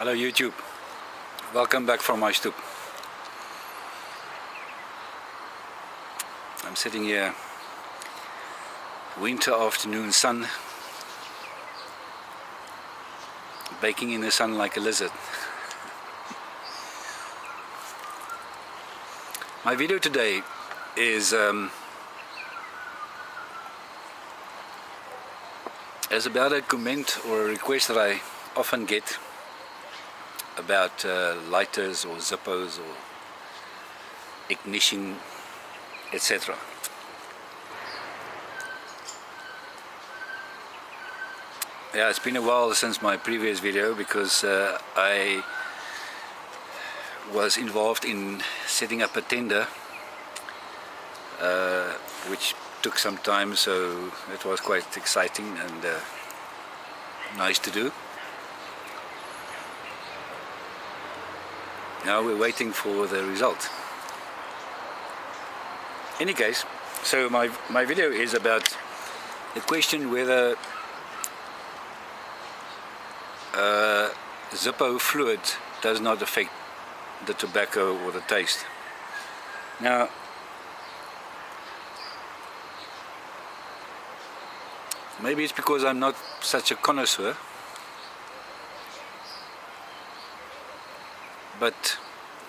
Hello YouTube, welcome back from my stoep. I'm sitting here, winter afternoon sun, baking in the sun like a lizard. My video today is about a comment or a request that I often get about lighters or Zippos or ignition, etc. Yeah, it's been a while since my previous video because I was involved in setting up a tender, which took some time, so it was quite exciting and nice to do. Now we're waiting for the result. Any case, so my video is about the question whether Zippo fluid does not affect the tobacco or the taste. Now, maybe it's because I'm not such a connoisseur, but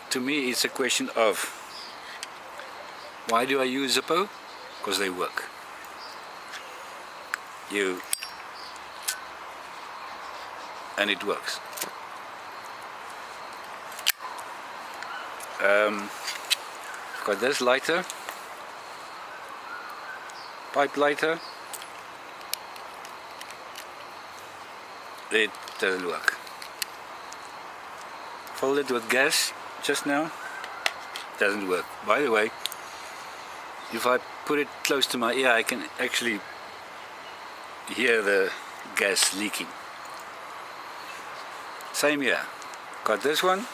to me it's a question of why do I use Zippo? Because they work. And it works. Got this lighter, pipe lighter. It doesn't work. Filled it with gas just now, doesn't work. By the way, if I put it close to my ear, I can actually hear the gas leaking. Same here. Got this one.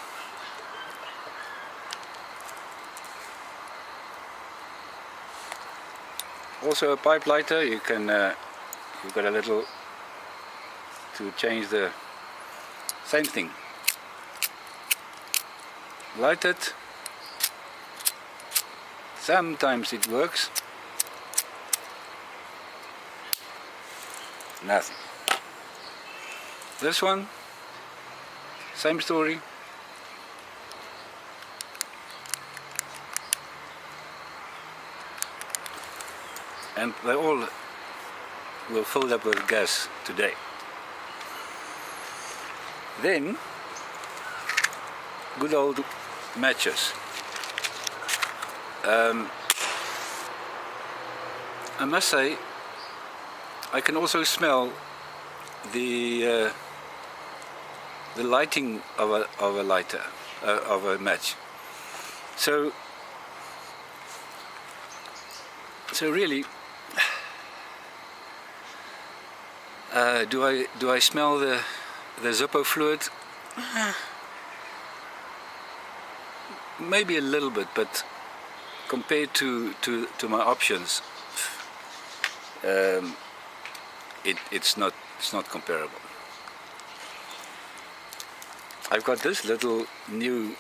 Also a pipe lighter. You can you've got a little to change the same thing. Light it. Sometimes it works. Nothing. This one, same story. And they all will fill up with gas today. Then, good old matches. I must say, I can also smell the lighting of a lighter, of a match. So really, do I smell the Zippo fluid? Maybe a little bit, but compared to my options, it's not comparable. I've got this little new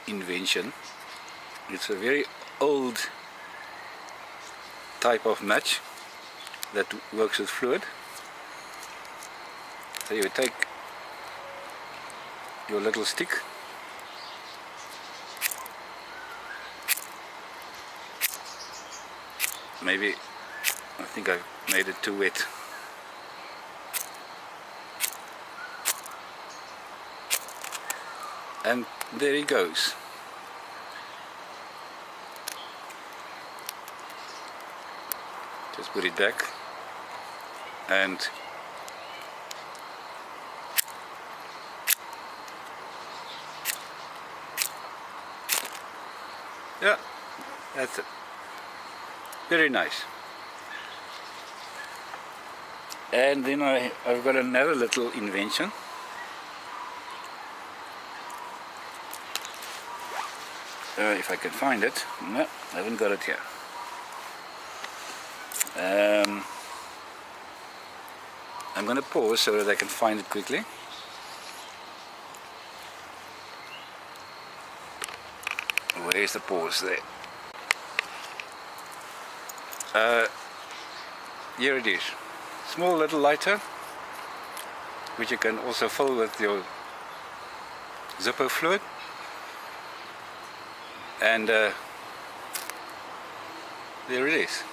invention. It's a very old type of match that works with fluid. So you take your little stick, maybe I think I've made it too wet. And there he goes. Just put it back and yeah, that's it. Very nice. And then I've got another little invention. If I can find it. No, I haven't got it here. I'm going to pause so that I can find it quickly. There's the pause there. Here it is. Small little lighter, which you can also fill with your Zippo fluid. And there it is.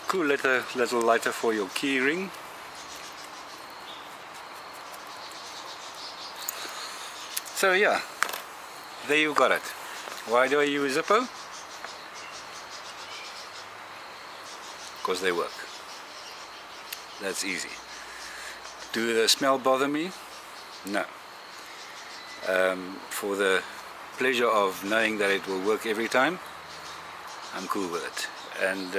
Cool little lighter for your key ring. So yeah, there you got it. Why do I use Zippo? Because they work. That's easy. Do the smell bother me? No. For the pleasure of knowing that it will work every time, I'm cool with it. And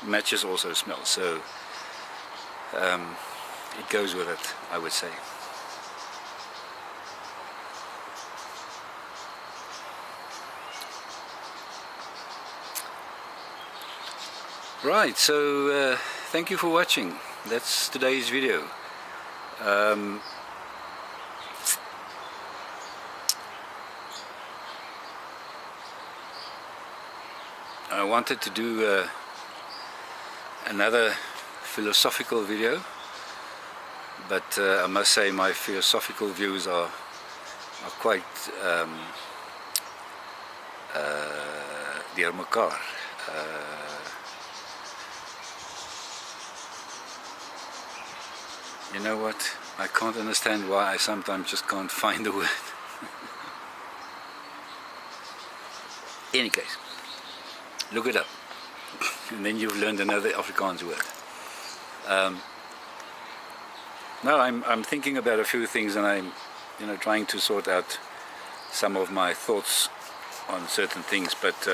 matches also smell, so it goes with it, I would say. Right, so thank you for watching. That's today's video. I wanted to do another philosophical video, but I must say my philosophical views are quite deur mekaar. You know what? I can't understand why I sometimes just can't find the word. Any case, look it up, and then you've learned another Afrikaans word. No, I'm thinking about a few things, and I'm trying to sort out some of my thoughts on certain things. But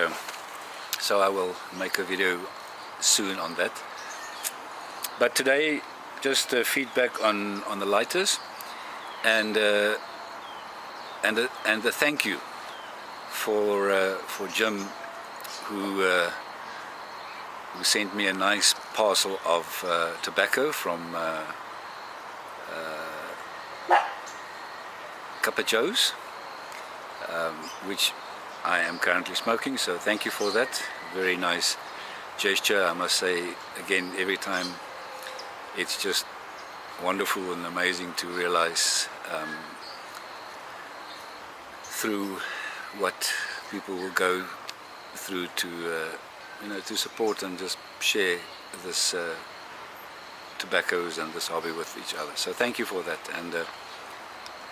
so I will make a video soon on that. But today, just feedback on the lighters, and the thank you for Jim, who sent me a nice parcel of tobacco from Kappa Joe's, which I am currently smoking, so thank you for that. Very nice gesture, I must say. Again, every time it's just wonderful and amazing to realize through what people will go through to to support and just share this tobaccos and this hobby with each other. So thank you for that, and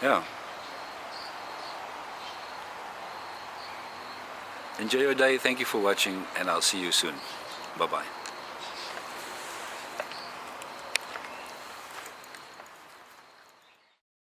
yeah, enjoy your day. Thank you for watching, and I'll see you soon. Bye bye.